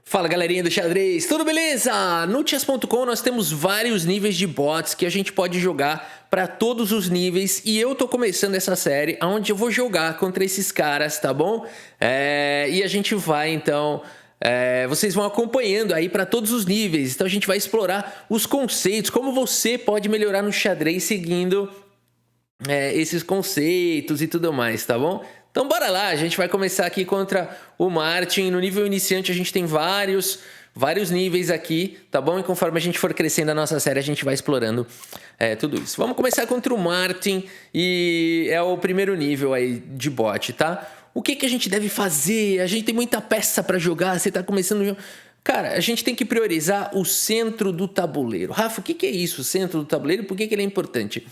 Fala galerinha do xadrez, tudo beleza? No chess.com nós temos vários níveis de bots que a gente pode jogar para todos os níveis e eu tô começando essa série onde eu vou jogar contra esses caras, tá bom? E a gente vai então... vocês vão acompanhando aí para todos os níveis, então a gente vai explorar os conceitos, como você pode melhorar no xadrez seguindo esses conceitos e tudo mais, tá bom? Então bora lá, a gente vai começar aqui contra o Martin. No nível iniciante a gente tem vários níveis aqui, tá bom? E conforme a gente for crescendo a nossa série, a gente vai explorando tudo isso. Vamos começar contra o Martin e é o primeiro nível aí de bot, tá? O que a gente deve fazer? A gente tem muita peça para jogar, você tá começando o jogo... Cara, a gente tem que priorizar o centro do tabuleiro. Rafa, o que é isso, o centro do tabuleiro? Por que ele é importante?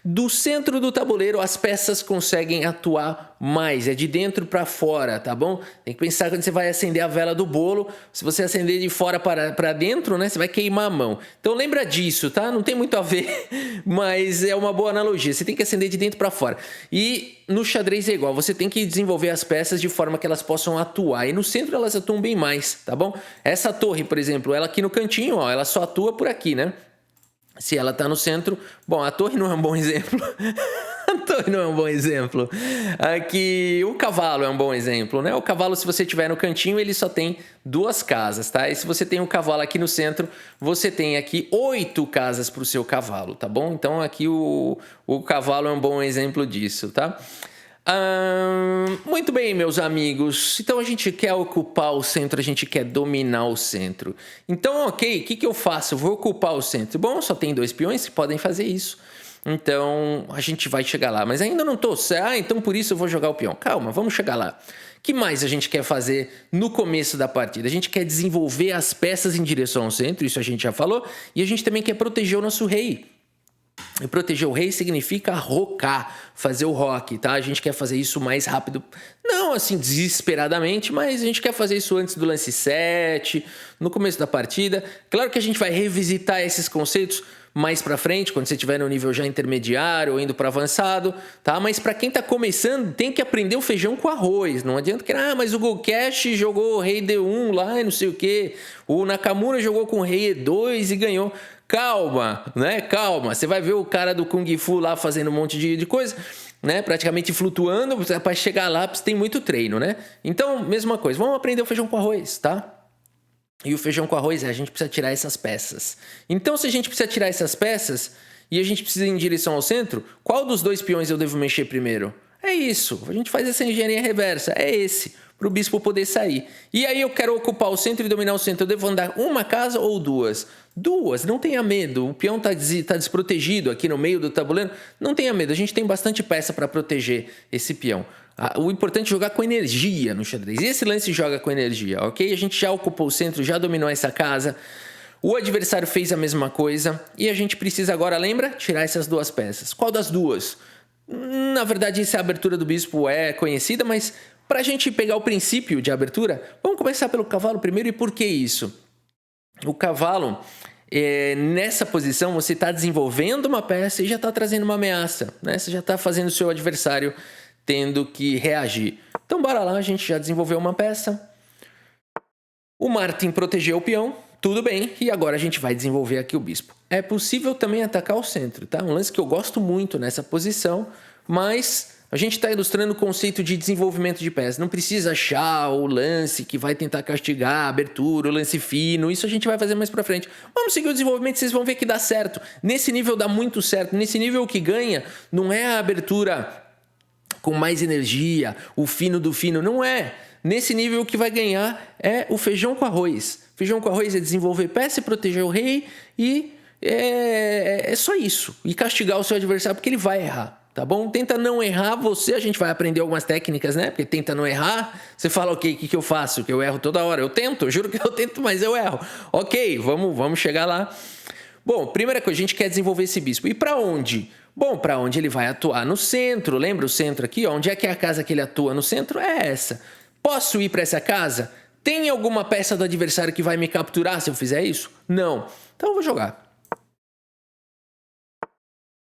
Do centro do tabuleiro, as peças conseguem atuar mais. É de dentro para fora, tá bom? Tem que pensar quando você vai acender a vela do bolo. Se você acender de fora para dentro, né? Você vai queimar a mão. Então lembra disso, tá? Não tem muito a ver, mas é uma boa analogia. Você tem que acender de dentro para fora. E no xadrez é igual. Você tem que desenvolver as peças de forma que elas possam atuar. E no centro elas atuam bem mais, tá bom? Essa torre, por exemplo, ela aqui no cantinho, ó, ela só atua por aqui, né? Se ela tá no centro... Bom, a torre não é um bom exemplo. A torre não é um bom exemplo. Aqui, o cavalo é um bom exemplo, né? O cavalo, se você tiver no cantinho, ele só tem 2 casas, tá? E se você tem um cavalo aqui no centro, você tem aqui 8 casas para o seu cavalo, tá bom? Então, aqui o cavalo é um bom exemplo disso, tá? Muito bem, meus amigos. Então a gente quer ocupar o centro, a gente quer dominar o centro. Então, ok, o que eu faço? Eu vou ocupar o centro. Bom, só tem 2 peões que podem fazer isso. Então a gente vai chegar lá. Mas ainda não tô. Então por isso eu vou jogar o peão. Calma, vamos chegar lá. O que mais a gente quer fazer no começo da partida? A gente quer desenvolver as peças em direção ao centro, isso a gente já falou. E a gente também quer proteger o nosso rei. E proteger o rei significa rocar, fazer o rock, tá? A gente quer fazer isso mais rápido, não assim desesperadamente, mas a gente quer fazer isso antes do lance 7, no começo da partida. Claro que a gente vai revisitar esses conceitos mais pra frente, quando você estiver no nível já intermediário ou indo para avançado, tá? Mas para quem tá começando, tem que aprender o feijão com arroz. Não adianta que, mas o Golcash jogou o rei D1 lá e não sei o que. O Nakamura jogou com o rei E2 e ganhou. Calma, né? Calma. Você vai ver o cara do Kung Fu lá fazendo um monte de coisa, né? Praticamente flutuando. Para chegar lá, você tem muito treino, né? Então, mesma coisa. Vamos aprender o feijão com arroz, tá? E o feijão com arroz a gente precisa tirar essas peças. Então, se a gente precisa tirar essas peças e a gente precisa ir em direção ao centro, qual dos 2 peões eu devo mexer primeiro? É isso. A gente faz essa engenharia reversa. É esse. Para o bispo poder sair. E aí eu quero ocupar o centro e dominar o centro. Eu devo andar uma casa ou 2? 2, não tenha medo. O peão tá desprotegido aqui no meio do tabuleiro. Não tenha medo, a gente tem bastante peça para proteger esse peão. O importante é jogar com energia no xadrez. E esse lance joga com energia, ok? A gente já ocupou o centro, já dominou essa casa. O adversário fez a mesma coisa. E a gente precisa agora, lembra? Tirar essas 2 peças. Qual das 2? Na verdade, essa abertura do bispo é conhecida, mas... Para a gente pegar o princípio de abertura, vamos começar pelo cavalo primeiro. E por que isso? O cavalo, nessa posição, você está desenvolvendo uma peça e já está trazendo uma ameaça, né? Você já está fazendo o seu adversário tendo que reagir. Então, bora lá, a gente já desenvolveu uma peça. O Martin protegeu o peão, tudo bem. E agora a gente vai desenvolver aqui o bispo. É possível também atacar o centro, tá? Um lance que eu gosto muito nessa posição, mas... A gente está ilustrando o conceito de desenvolvimento de peças. Não precisa achar o lance que vai tentar castigar a abertura, o lance fino. Isso a gente vai fazer mais pra frente. Vamos seguir o desenvolvimento, vocês vão ver que dá certo. Nesse nível dá muito certo. Nesse nível o que ganha não é a abertura com mais energia, o fino do fino. Não é. Nesse nível o que vai ganhar é o feijão com arroz. Feijão com arroz é desenvolver peça e proteger o rei. E é só isso. E castigar o seu adversário porque ele vai errar. Tá bom? Tenta não errar você, a gente vai aprender algumas técnicas, né? Porque tenta não errar, você fala, ok, o que eu faço? Que eu erro toda hora. Eu tento, eu juro que eu tento, mas eu erro. Ok, vamos chegar lá. Bom, primeira coisa, a gente quer desenvolver esse bispo. E para onde? Bom, para onde ele vai atuar? No centro, lembra o centro aqui? Ó? Onde é que é a casa que ele atua no centro? É essa. Posso ir para essa casa? Tem alguma peça do adversário que vai me capturar se eu fizer isso? Não. Então eu vou jogar.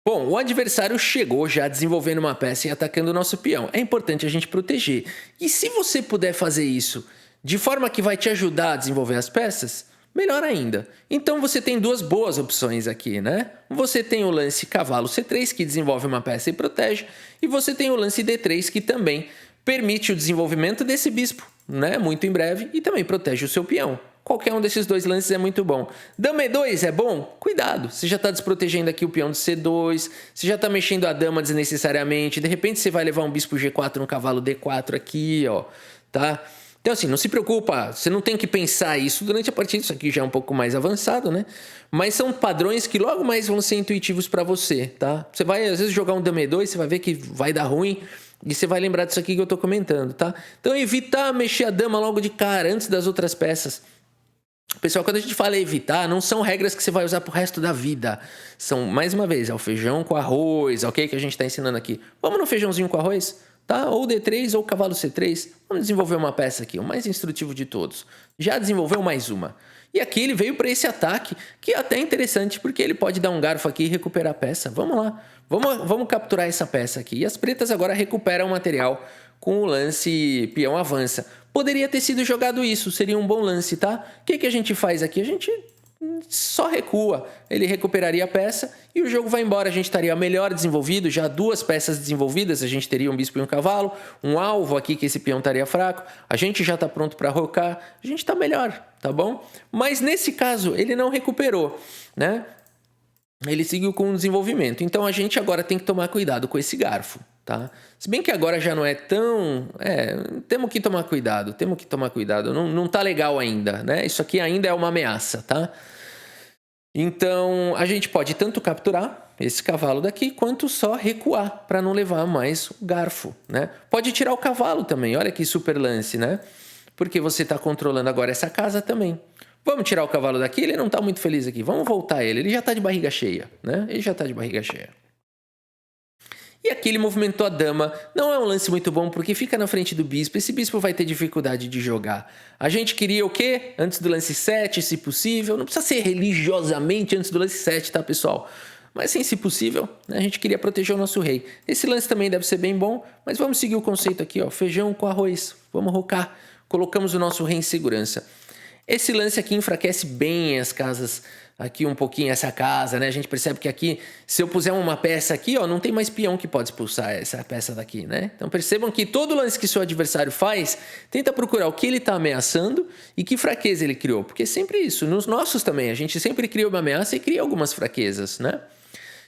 Bom, o adversário chegou já desenvolvendo uma peça e atacando o nosso peão. É importante a gente proteger. E se você puder fazer isso de forma que vai te ajudar a desenvolver as peças, melhor ainda. Então você tem duas boas opções aqui, né? Você tem o lance cavalo C3, que desenvolve uma peça e protege, e você tem o lance D3, que também permite o desenvolvimento desse bispo, né? Muito em breve, e também protege o seu peão. Qualquer um desses dois lances é muito bom. Dama E2 é bom? Cuidado, você já está desprotegendo aqui o peão do C2, você já está mexendo a dama desnecessariamente, de repente você vai levar um bispo G4 no cavalo D4 aqui, ó, tá? Então assim, não se preocupa, você não tem que pensar isso durante a partida, isso aqui já é um pouco mais avançado, né? Mas são padrões que logo mais vão ser intuitivos para você, tá? Você vai às vezes jogar um Dama E2, você vai ver que vai dar ruim, e você vai lembrar disso aqui que eu tô comentando, tá? Então evitar mexer a dama logo de cara, antes das outras peças. Pessoal, quando a gente fala evitar, não são regras que você vai usar pro resto da vida. São, mais uma vez, é o feijão com arroz, ok? Que a gente está ensinando aqui. Vamos no feijãozinho com arroz? Tá? Ou D3 ou cavalo C3. Vamos desenvolver uma peça aqui, o mais instrutivo de todos. Já desenvolveu mais uma. E aqui ele veio para esse ataque, que é até interessante, porque ele pode dar um garfo aqui e recuperar a peça. Vamos lá, vamos capturar essa peça aqui. E as pretas agora recuperam o material com o lance peão avança. Poderia ter sido jogado isso, seria um bom lance, tá? O que a gente faz aqui? A gente só recua, ele recuperaria a peça e o jogo vai embora. A gente estaria melhor desenvolvido, já duas peças desenvolvidas, a gente teria um bispo e um cavalo, um alvo aqui que esse peão estaria fraco, a gente já está pronto para rocar, a gente está melhor, tá bom? Mas nesse caso ele não recuperou, né? Ele seguiu com o desenvolvimento, então a gente agora tem que tomar cuidado com esse garfo, tá? Se bem que agora já não é tão... temos que tomar cuidado, não tá legal ainda, né? Isso aqui ainda é uma ameaça, tá? Então, a gente pode tanto capturar esse cavalo daqui, quanto só recuar, para não levar mais o garfo, né? Pode tirar o cavalo também, olha que super lance, né? Porque você está controlando agora essa casa também. Vamos tirar o cavalo daqui, ele não está muito feliz aqui, vamos voltar ele já está de barriga cheia, né? Ele já está de barriga cheia. E aqui ele movimentou a dama. Não é um lance muito bom porque fica na frente do bispo. Esse bispo vai ter dificuldade de jogar. A gente queria o quê? Antes do lance 7, se possível. Não precisa ser religiosamente antes do lance 7, tá, pessoal? Mas sim, se possível, né? A gente queria proteger o nosso rei. Esse lance também deve ser bem bom, mas vamos seguir o conceito aqui, ó. Feijão com arroz. Vamos rocar. Colocamos o nosso rei em segurança. Esse lance aqui enfraquece bem as casas, aqui um pouquinho essa casa, né? A gente percebe que aqui, se eu puser uma peça aqui, ó, não tem mais peão que pode expulsar essa peça daqui, né? Então percebam que todo lance que seu adversário faz, tenta procurar o que ele está ameaçando e que fraqueza ele criou. Porque é sempre isso, nos nossos também, a gente sempre cria uma ameaça e cria algumas fraquezas, né?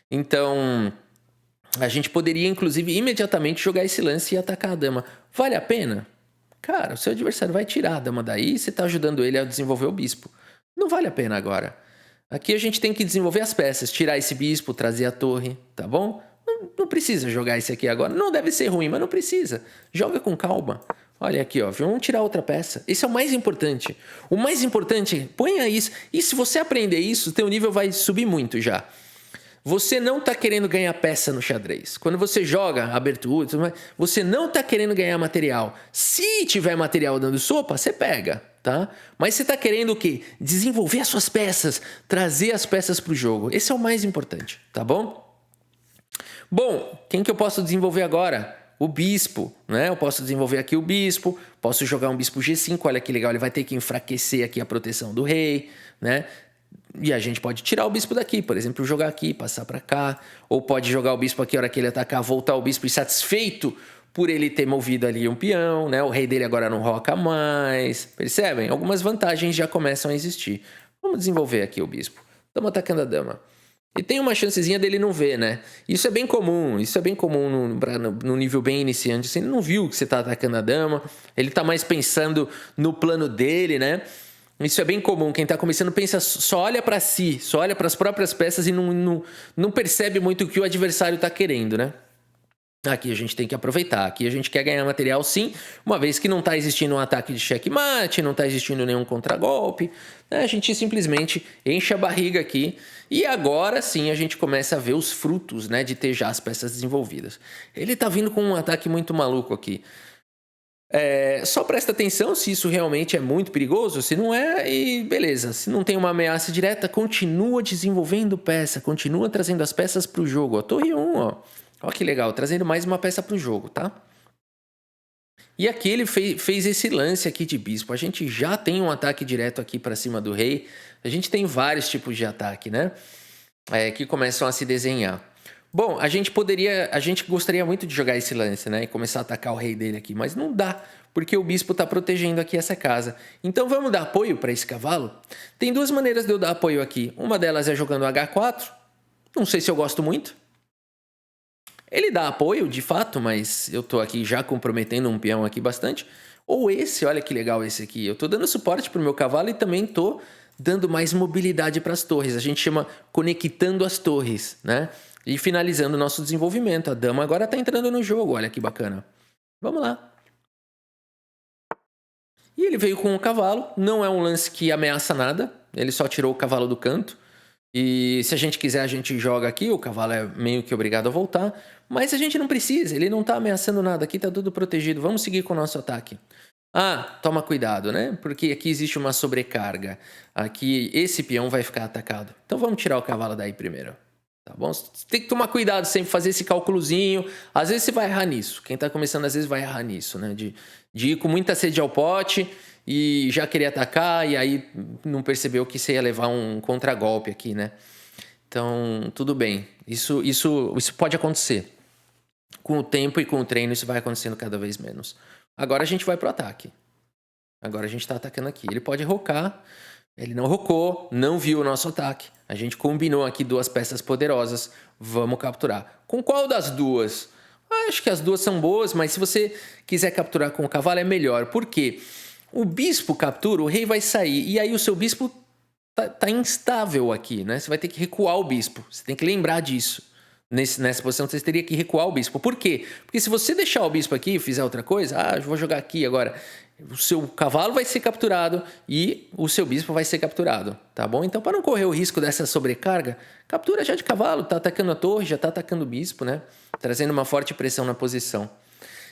Então, a gente poderia, inclusive, imediatamente jogar esse lance e atacar a dama. Vale a pena? Cara, o seu adversário vai tirar a dama daí e você está ajudando ele a desenvolver o bispo. Não vale a pena agora. Aqui a gente tem que desenvolver as peças, tirar esse bispo, trazer a torre, tá bom? Não precisa jogar esse aqui agora. Não deve ser ruim, mas não precisa. Joga com calma. Olha aqui, ó, vamos tirar outra peça. Esse é o mais importante. O mais importante, ponha isso. E se você aprender isso, teu nível vai subir muito já. Você não está querendo ganhar peça no xadrez. Quando você joga abertura, você não está querendo ganhar material. Se tiver material dando sopa, você pega, tá? Mas você está querendo o quê? Desenvolver as suas peças, trazer as peças para o jogo. Esse é o mais importante, tá bom? Bom, quem que eu posso desenvolver agora? O bispo, né? Eu posso desenvolver aqui o bispo, posso jogar um bispo G5, olha que legal, ele vai ter que enfraquecer aqui a proteção do rei, né? E a gente pode tirar o bispo daqui, por exemplo, jogar aqui, passar para cá. Ou pode jogar o bispo aqui, a hora que ele atacar, voltar o bispo insatisfeito por ele ter movido ali um peão, né? O rei dele agora não roca mais. Percebem? Algumas vantagens já começam a existir. Vamos desenvolver aqui o bispo. Estamos atacando a dama. E tem uma chancezinha dele não ver, né? Isso é bem comum no nível bem iniciante. Assim, ele não viu que você está atacando a dama. Ele está mais pensando no plano dele, né? Isso é bem comum, quem está começando pensa, só olha para si, só olha para as próprias peças e não percebe muito o que o adversário está querendo, né? Aqui a gente tem que aproveitar, aqui a gente quer ganhar material sim, uma vez que não está existindo um ataque de checkmate, não está existindo nenhum contragolpe, né? A gente simplesmente enche a barriga aqui e agora sim a gente começa a ver os frutos, né, de ter já as peças desenvolvidas. Ele está vindo com um ataque muito maluco aqui. Só presta atenção se isso realmente é muito perigoso, se não é, e beleza. Se não tem uma ameaça direta, continua desenvolvendo peça, continua trazendo as peças para o jogo. Ó, torre 1, ó. Ó que legal, trazendo mais uma peça para o jogo, tá? E aqui ele fez esse lance aqui de bispo. A gente já tem um ataque direto aqui para cima do rei. A gente tem vários tipos de ataque, né? Que começam a se desenhar. Bom, a gente gostaria muito de jogar esse lance, né? E começar a atacar o rei dele aqui, mas não dá, porque o bispo está protegendo aqui essa casa. Então vamos dar apoio para esse cavalo? Tem duas maneiras de eu dar apoio aqui. Uma delas é jogando H4. Não sei se eu gosto muito. Ele dá apoio, de fato, mas eu tô aqui já comprometendo um peão aqui bastante. Ou esse, olha que legal esse aqui. Eu tô dando suporte pro meu cavalo e também tô dando mais mobilidade para as torres. A gente chama conectando as torres, né? E finalizando o nosso desenvolvimento. A dama agora tá entrando no jogo, olha que bacana. Vamos lá. E ele veio com o cavalo. Não é um lance que ameaça nada. Ele só tirou o cavalo do canto. E se a gente quiser, a gente joga aqui. O cavalo é meio que obrigado a voltar. Mas a gente não precisa. Ele não tá ameaçando nada. Aqui tá tudo protegido. Vamos seguir com o nosso ataque. Ah, toma cuidado, né? Porque aqui existe uma sobrecarga. Aqui esse peão vai ficar atacado. Então vamos tirar o cavalo daí primeiro. Tá bom? Você tem que tomar cuidado sempre, fazer esse cálculozinho. Às vezes você vai errar nisso. Quem tá começando às vezes vai errar nisso, né? De ir com muita sede ao pote e já querer atacar e aí não percebeu que você ia levar um contragolpe aqui, né? Então, tudo bem. Isso pode acontecer. Com o tempo e com o treino isso vai acontecendo cada vez menos. Agora a gente vai pro ataque. Agora a gente tá atacando aqui. Ele pode rocar. Ele não rocou, não viu o nosso ataque. A gente combinou aqui duas peças poderosas. Vamos capturar. Com qual das duas? Acho que as duas são boas, mas se você quiser capturar com o cavalo é melhor. Por quê? O bispo captura, o rei vai sair. E aí o seu bispo tá instável aqui, né? Você vai ter que recuar o bispo. Você tem que lembrar disso. Nessa posição você teria que recuar o bispo. Por quê? Porque se você deixar o bispo aqui e fizer outra coisa, eu vou jogar aqui agora. O seu cavalo vai ser capturado e o seu bispo vai ser capturado, tá bom? Então, para não correr o risco dessa sobrecarga, captura já de cavalo, tá atacando a torre, já tá atacando o bispo, né? Trazendo uma forte pressão na posição.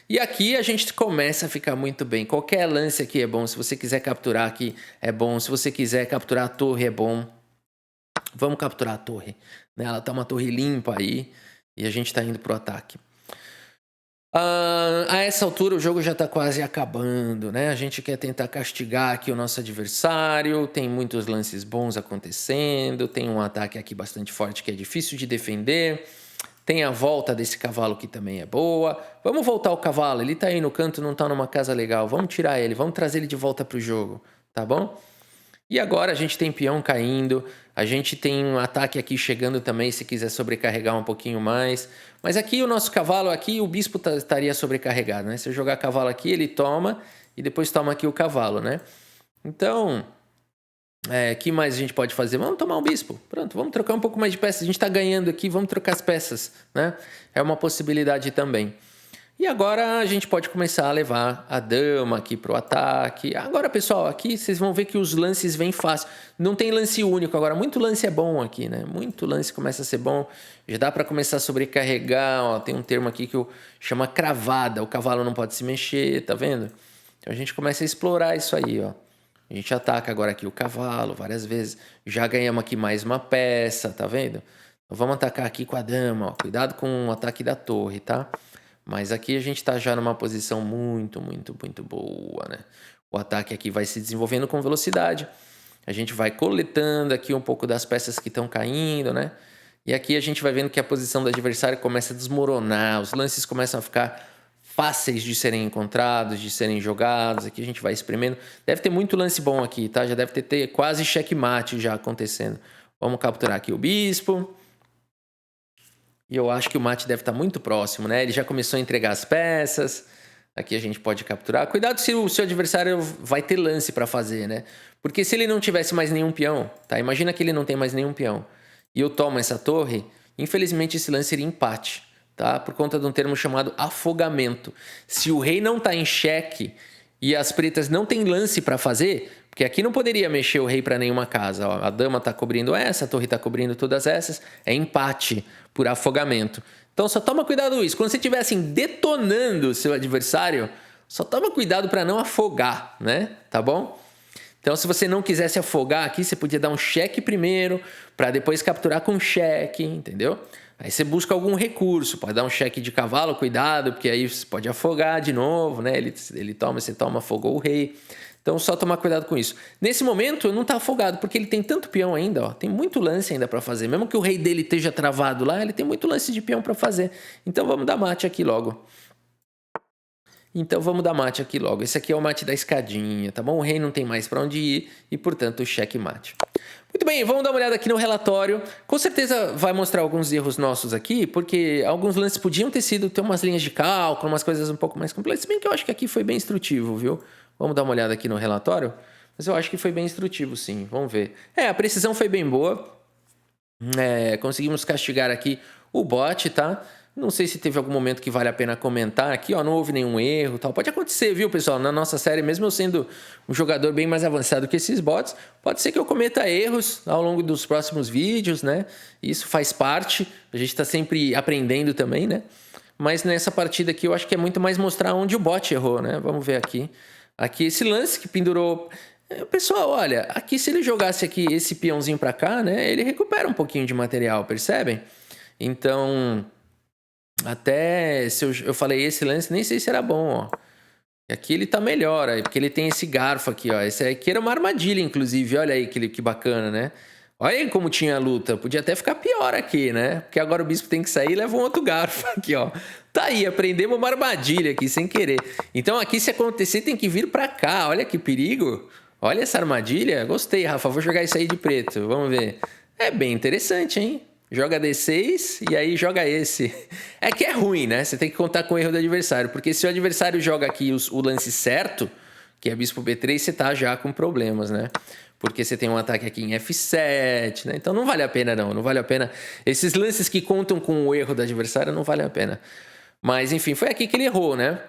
E aqui a gente começa a ficar muito bem. Qualquer lance aqui é bom. Se você quiser capturar aqui, é bom. Se você quiser capturar a torre, é bom. Vamos capturar a torre. Ela tá uma torre limpa aí e a gente tá indo pro ataque. A essa altura o jogo já tá quase acabando, né? A gente quer tentar castigar aqui o nosso adversário. Tem muitos lances bons acontecendo. Tem um ataque aqui bastante forte que é difícil de defender. Tem a volta desse cavalo que também é boa. Vamos voltar o cavalo. Ele tá aí no canto, não tá numa casa legal. Vamos tirar ele, vamos trazer ele de volta pro jogo, tá bom? E agora a gente tem peão caindo, a gente tem um ataque aqui chegando também, se quiser sobrecarregar um pouquinho mais. Mas aqui o nosso cavalo, aqui o bispo estaria sobrecarregado, né? Se eu jogar cavalo aqui, ele toma e depois toma aqui o cavalo, né? Então, que mais a gente pode fazer? Vamos tomar um bispo. Pronto, vamos trocar um pouco mais de peças. A gente está ganhando aqui, vamos trocar as peças, né? É uma possibilidade também. E agora a gente pode começar a levar a dama aqui para o ataque. Agora, pessoal, aqui vocês vão ver que os lances vêm fácil. Não tem lance único agora. Muito lance é bom aqui, né? Muito lance começa a ser bom. Já dá para começar a sobrecarregar. Ó, tem um termo aqui que eu chama cravada. O cavalo não pode se mexer, tá vendo? Então a gente começa a explorar isso aí, ó. A gente ataca agora aqui o cavalo várias vezes. Já ganhamos aqui mais uma peça, tá vendo? Então vamos atacar aqui com a dama, ó. Cuidado com o ataque da torre, tá? Mas aqui a gente está já numa posição muito, muito, muito boa, né? O ataque aqui vai se desenvolvendo com velocidade. A gente vai coletando aqui um pouco das peças que estão caindo, né? E aqui a gente vai vendo que a posição do adversário começa a desmoronar. Os lances começam a ficar fáceis de serem encontrados, de serem jogados. Aqui a gente vai espremendo. Deve ter muito lance bom aqui, tá? Já deve ter quase checkmate já acontecendo. Vamos capturar aqui o bispo. E eu acho que o mate deve estar muito próximo, né? Ele já começou a entregar as peças. Aqui a gente pode capturar. Cuidado se o seu adversário vai ter lance para fazer, né? Porque se ele não tivesse mais nenhum peão, tá? Imagina que ele não tem mais nenhum peão. E eu tomo essa torre, infelizmente esse lance seria empate, tá? Por conta de um termo chamado afogamento. Se o rei não tá em xeque e as pretas não têm lance para fazer, porque aqui não poderia mexer o rei para nenhuma casa. Ó, a dama tá cobrindo essa, a torre tá cobrindo todas essas. É empate por afogamento. Então só toma cuidado com isso. Quando você estiver assim detonando o seu adversário, só toma cuidado para não afogar, né? Tá bom? Então se você não quiser se afogar aqui, você podia dar um cheque primeiro, para depois capturar com cheque, entendeu? Aí você busca algum recurso, pode dar um cheque de cavalo, cuidado, porque aí você pode afogar de novo, né? Ele toma, você toma, afogou o rei. Então só tomar cuidado com isso. Nesse momento não tá afogado, porque ele tem tanto peão ainda, ó. Tem muito lance ainda para fazer. Mesmo que o rei dele esteja travado lá, ele tem muito lance de peão para fazer. Então vamos dar mate aqui logo. Então vamos dar mate aqui logo. Esse aqui é o mate da escadinha, tá bom? O rei não tem mais para onde ir e, portanto, cheque mate. Muito bem, vamos dar uma olhada aqui no relatório. Com certeza vai mostrar alguns erros nossos aqui, porque alguns lances podiam ter umas linhas de cálculo, umas coisas um pouco mais complexas, se bem que eu acho que aqui foi bem instrutivo, viu? Vamos dar uma olhada aqui no relatório, mas eu acho que foi bem instrutivo, sim. Vamos ver. A precisão foi bem boa. Conseguimos castigar aqui o bot, tá? Não sei se teve algum momento que vale a pena comentar aqui, ó, não houve nenhum erro, tal. Pode acontecer, viu, pessoal? Na nossa série, mesmo eu sendo um jogador bem mais avançado que esses bots, pode ser que eu cometa erros ao longo dos próximos vídeos, né? Isso faz parte, a gente tá sempre aprendendo também, né? Mas nessa partida aqui eu acho que é muito mais mostrar onde o bot errou, né? Vamos ver aqui. Aqui esse lance que pendurou... Pessoal, olha, aqui se ele jogasse aqui esse peãozinho pra cá, né? Ele recupera um pouquinho de material, percebem? Então... Até se eu falei esse lance, nem sei se era bom, ó. E aqui ele tá melhor, aí, porque ele tem esse garfo aqui, ó. Esse aqui era uma armadilha, inclusive. Olha aí que bacana, né? Olha aí como tinha a luta. Podia até ficar pior aqui, né? Porque agora o bispo tem que sair e leva um outro garfo aqui, ó. Tá aí, aprendemos uma armadilha aqui, sem querer. Então aqui, se acontecer, tem que vir pra cá. Olha que perigo. Olha essa armadilha. Gostei, Rafa. Vou jogar isso aí de preto. Vamos ver. É bem interessante, hein? Joga D6 e aí joga esse. É que é ruim, né? Você tem que contar com o erro do adversário. Porque se o adversário joga aqui o lance certo, que é bispo B3, você tá já com problemas, né? Porque você tem um ataque aqui em F7, né? Então não vale a pena, não. Não vale a pena. Esses lances que contam com o erro do adversário não vale a pena. Mas, enfim, foi aqui que ele errou, né?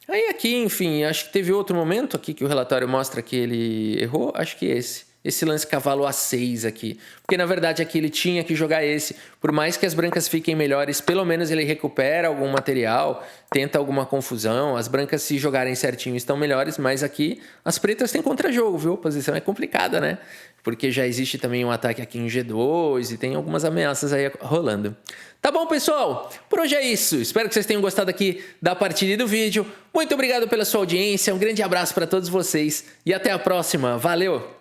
Aí aqui, enfim, acho que teve outro momento aqui que o relatório mostra que ele errou. Acho que esse lance cavalo A6 aqui. Porque, na verdade, aqui ele tinha que jogar esse. Por mais que as brancas fiquem melhores, pelo menos ele recupera algum material, tenta alguma confusão. As brancas, se jogarem certinho, estão melhores, mas aqui as pretas têm contra-jogo, viu? A posição é complicada, né? Porque já existe também um ataque aqui em G2 e tem algumas ameaças aí rolando. Tá bom, pessoal? Por hoje é isso. Espero que vocês tenham gostado aqui da partida e do vídeo. Muito obrigado pela sua audiência. Um grande abraço para todos vocês e até a próxima. Valeu!